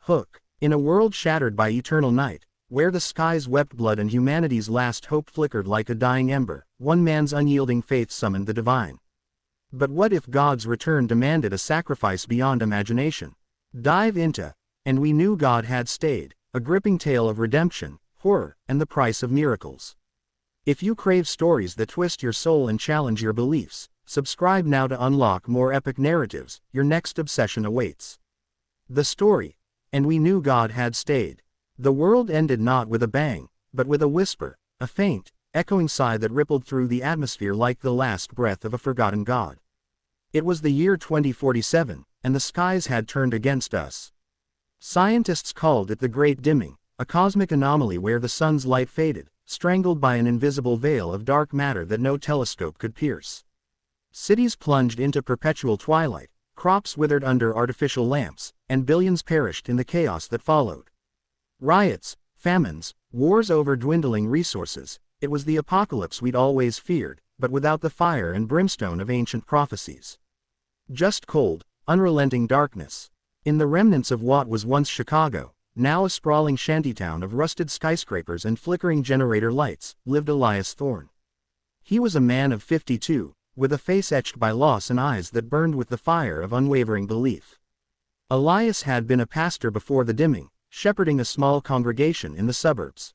Hook. In a world shattered by eternal night, where the skies wept blood and humanity's last hope flickered like a dying ember, one man's unyielding faith summoned the divine. But what if God's return demanded a sacrifice beyond imagination? Dive into And We Knew God Had Stayed, a gripping tale of redemption, horror, and the price of miracles. If you crave stories that twist your soul and challenge your beliefs, subscribe now to unlock more epic narratives. Your next obsession awaits. The story. And we knew God had stayed. The world ended not with a bang, but with a whisper, a faint, echoing sigh that rippled through the atmosphere like the last breath of a forgotten God. It was the year 2047, and the skies had turned against us. Scientists called it the Great Dimming, a cosmic anomaly where the sun's light faded, strangled by an invisible veil of dark matter that no telescope could pierce. Cities plunged into perpetual twilight, crops withered under artificial lamps, and billions perished in the chaos that followed. Riots, famines, wars over dwindling resources, it was the apocalypse we'd always feared, but without the fire and brimstone of ancient prophecies. Just cold, unrelenting darkness. In the remnants of what was once Chicago, now a sprawling shantytown of rusted skyscrapers and flickering generator lights, lived Elias Thorne. He was a man of 52, with a face etched by loss and eyes that burned with the fire of unwavering belief. Elias had been a pastor before the dimming, shepherding a small congregation in the suburbs.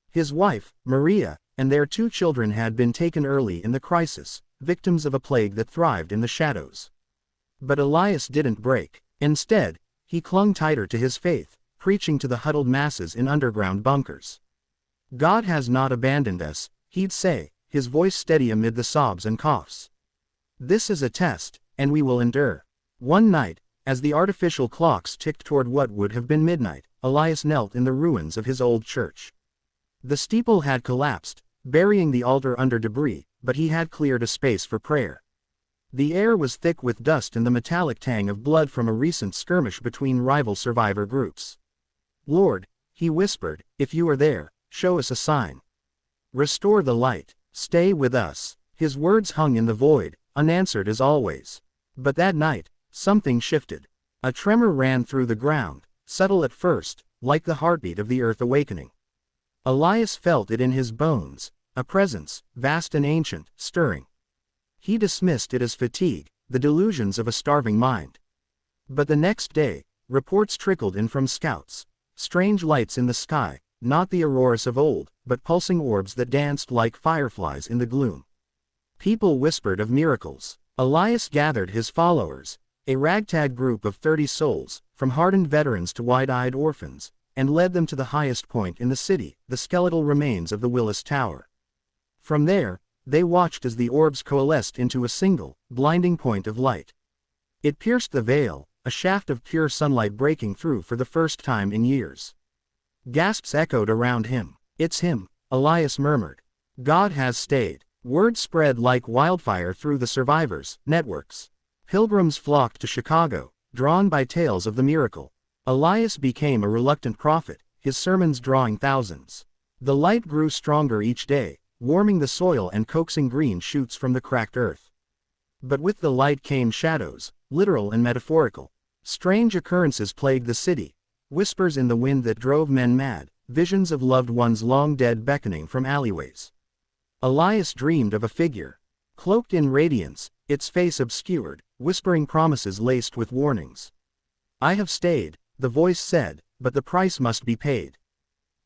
His wife, Maria, and their 2 children had been taken early in the crisis, victims of a plague that thrived in the shadows. But Elias didn't break. Instead, he clung tighter to his faith, preaching to the huddled masses in underground bunkers. God has not abandoned us, he'd say, his voice steady amid the sobs and coughs. This is a test, and we will endure. One night, as the artificial clocks ticked toward what would have been midnight, Elias knelt in the ruins of his old church. The steeple had collapsed, burying the altar under debris, but he had cleared a space for prayer. The air was thick with dust and the metallic tang of blood from a recent skirmish between rival survivor groups. Lord, he whispered, if you are there, show us a sign. Restore the light. Stay with us. His words hung in the void, unanswered as always. But that night, something shifted. A tremor ran through the ground, subtle at first, like the heartbeat of the earth awakening. Elias felt it in his bones, a presence, vast and ancient, stirring. He dismissed it as fatigue, the delusions of a starving mind. But the next day, reports trickled in from scouts. Strange lights in the sky, not the auroras of old, but pulsing orbs that danced like fireflies in the gloom. People whispered of miracles. Elias gathered his followers, a ragtag group of 30 souls, from hardened veterans to wide-eyed orphans, and led them to the highest point in the city, the skeletal remains of the Willis Tower. From there, they watched as the orbs coalesced into a single, blinding point of light. It pierced the veil, a shaft of pure sunlight breaking through for the first time in years. Gasps echoed around him. It's him, Elias murmured. God has stayed. Word spread like wildfire through the survivors' networks. Pilgrims flocked to Chicago, drawn by tales of the miracle. Elias became a reluctant prophet, his sermons drawing thousands. The light grew stronger each day, warming the soil and coaxing green shoots from the cracked earth. But with the light came shadows, literal and metaphorical. Strange occurrences plagued the city. Whispers in the wind that drove men mad, visions of loved ones long dead beckoning from alleyways. Elias dreamed of a figure, cloaked in radiance, its face obscured, whispering promises laced with warnings. I have stayed, the voice said, but the price must be paid.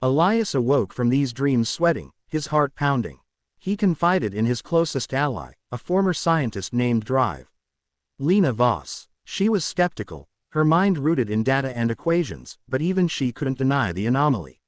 Elias awoke from these dreams sweating, his heart pounding. He confided in his closest ally, a former scientist named Drive. Lena Voss. She was skeptical, her mind rooted in data and equations, but even she couldn't deny the anomaly.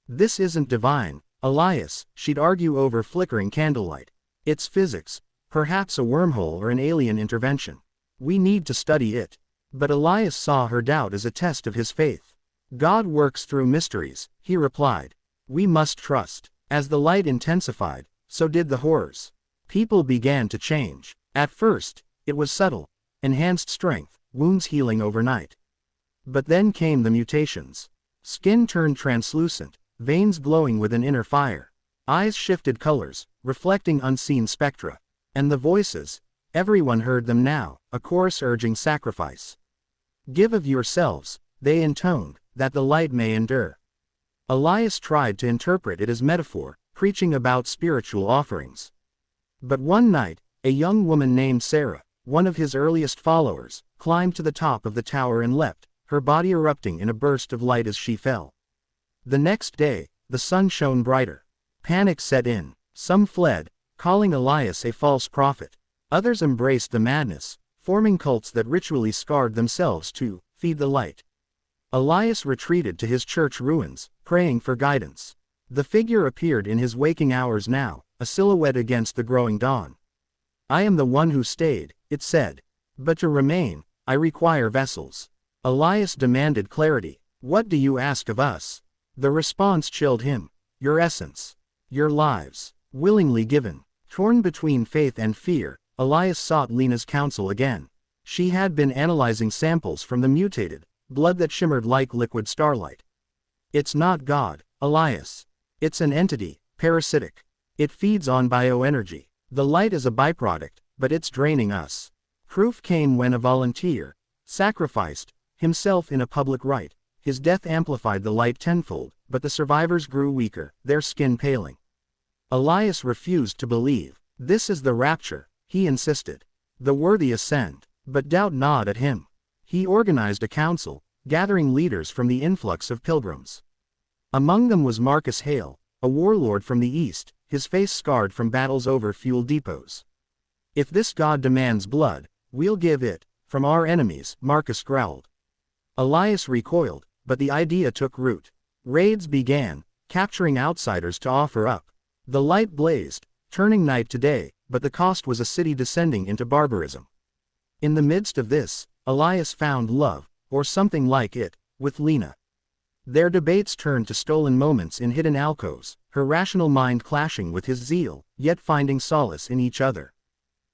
This isn't divine, Elias, she'd argue over flickering candlelight. It's physics, perhaps a wormhole or an alien intervention. We need to study it. But Elias saw her doubt as a test of his faith. God works through mysteries, he replied. We must trust. As the light intensified, so did the horrors. People began to change. At first, it was subtle, enhanced strength, wounds healing overnight. But then came the mutations. Skin turned translucent, veins glowing with an inner fire. Eyes shifted colors, reflecting unseen spectra. And the voices, everyone heard them now, a chorus urging sacrifice. Give of yourselves, they intoned, that the light may endure. Elias tried to interpret it as metaphor, preaching about spiritual offerings. But one night, a young woman named Sarah, one of his earliest followers, climbed to the top of the tower and leapt, her body erupting in a burst of light as she fell. The next day, the sun shone brighter. Panic set in. Some fled, calling Elias a false prophet. Others embraced the madness, forming cults that ritually scarred themselves to feed the light. Elias retreated to his church ruins, praying for guidance. The figure appeared in his waking hours now, a silhouette against the growing dawn. "I am the one who stayed," it said. "But to remain, I require vessels." Elias demanded clarity. "What do you ask of us?" The response chilled him. "Your essence. Your lives. Willingly given." Torn between faith and fear, Elias sought Lena's counsel again. She had been analyzing samples from the mutated blood that shimmered like liquid starlight. "It's not God, Elias. It's an entity, parasitic. It feeds on bioenergy. The light is a byproduct, but it's draining us." Proof came when a volunteer sacrificed himself in a public rite. His death amplified the light tenfold, but the survivors grew weaker, their skin paling. Elias refused to believe. "This is the rapture," he insisted. "The worthy ascend, but doubt not at him." He organized a council, gathering leaders from the influx of pilgrims. Among them was Marcus Hale, a warlord from the east, his face scarred from battles over fuel depots. "If this god demands blood, we'll give it, from our enemies," Marcus growled. Elias recoiled, but the idea took root. Raids began, capturing outsiders to offer up. The light blazed, turning night to day, but the cost was a city descending into barbarism. In the midst of this, Elias found love, or something like it, with Lena. Their debates turned to stolen moments in hidden alcoves, her rational mind clashing with his zeal, yet finding solace in each other.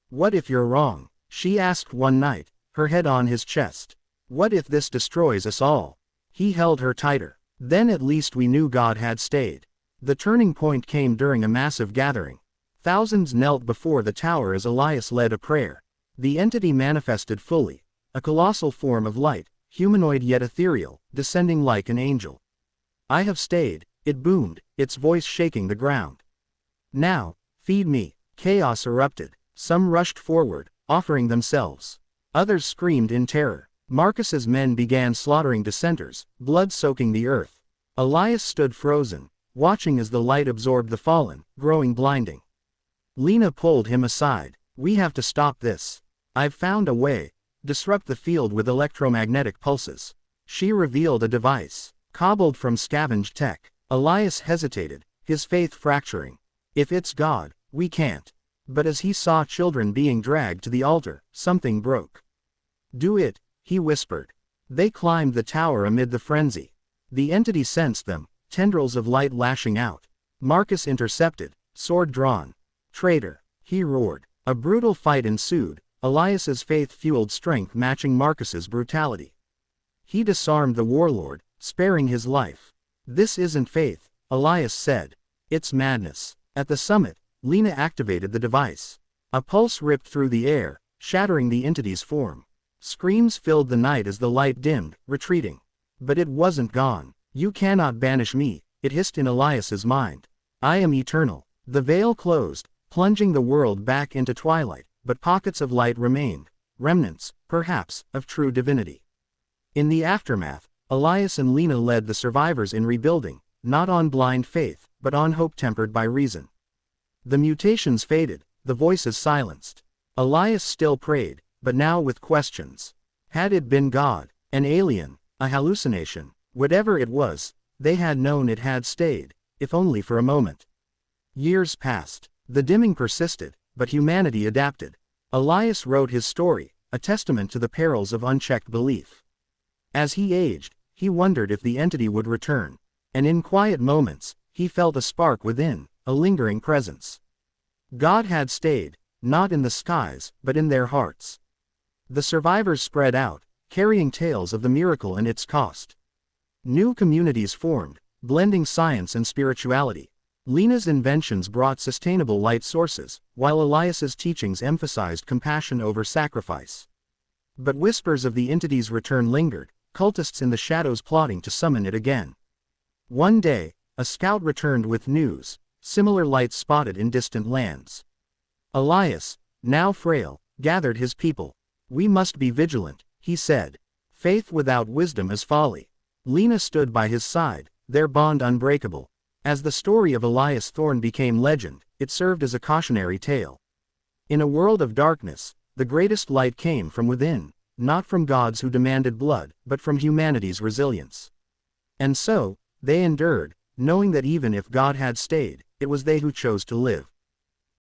"What if you're wrong?" she asked one night, her head on his chest. "What if this destroys us all?" He held her tighter. "Then at least we knew God had stayed." The turning point came during a massive gathering. Thousands knelt before the tower as Elias led a prayer. The entity manifested fully, a colossal form of light, humanoid yet ethereal, descending like an angel. "I have stayed," it boomed, its voice shaking the ground. "Now, feed me." Chaos erupted. Some rushed forward, offering themselves. Others screamed in terror. Marcus's men began slaughtering dissenters, blood soaking the earth. Elias stood frozen, watching as the light absorbed the fallen, growing blinding. Lena pulled him aside. "We have to stop this. I've found a way. Disrupt the field with electromagnetic pulses." She revealed a device, cobbled from scavenged tech. Elias hesitated, his faith fracturing. "If it's God, we can't." But as he saw children being dragged to the altar, something broke. "Do it," he whispered. They climbed the tower amid the frenzy. The entity sensed them, tendrils of light lashing out. Marcus intercepted, sword drawn. "Traitor," he roared. A brutal fight ensued, Elias's faith-fueled strength matching Marcus's brutality. He disarmed the warlord, sparing his life. "This isn't faith," Elias said. "It's madness." At the summit, Lena activated the device. A pulse ripped through the air, shattering the entity's form. Screams filled the night as the light dimmed, retreating. But it wasn't gone. "You cannot banish me," it hissed in Elias's mind. "I am eternal." The veil closed, plunging the world back into twilight, but pockets of light remained, remnants, perhaps, of true divinity. In the aftermath, Elias and Lena led the survivors in rebuilding, not on blind faith, but on hope tempered by reason. The mutations faded, the voices silenced. Elias still prayed, but now with questions. Had it been God, an alien, a hallucination, whatever it was, they had known it had stayed, if only for a moment. Years passed. The dimming persisted, but humanity adapted. Elias wrote his story, a testament to the perils of unchecked belief. As he aged, he wondered if the entity would return, and in quiet moments, he felt a spark within, a lingering presence. God had stayed, not in the skies, but in their hearts. The survivors spread out, carrying tales of the miracle and its cost. New communities formed, blending science and spirituality. Lena's inventions brought sustainable light sources, while Elias's teachings emphasized compassion over sacrifice. But whispers of the entity's return lingered, cultists in the shadows plotting to summon it again. One day, a scout returned with news, similar lights spotted in distant lands. Elias, now frail, gathered his people. "We must be vigilant," he said. "Faith without wisdom is folly." Lena stood by his side, their bond unbreakable. As the story of Elias Thorne became legend, it served as a cautionary tale. In a world of darkness, the greatest light came from within, not from gods who demanded blood, but from humanity's resilience. And so, they endured, knowing that even if God had stayed, it was they who chose to live.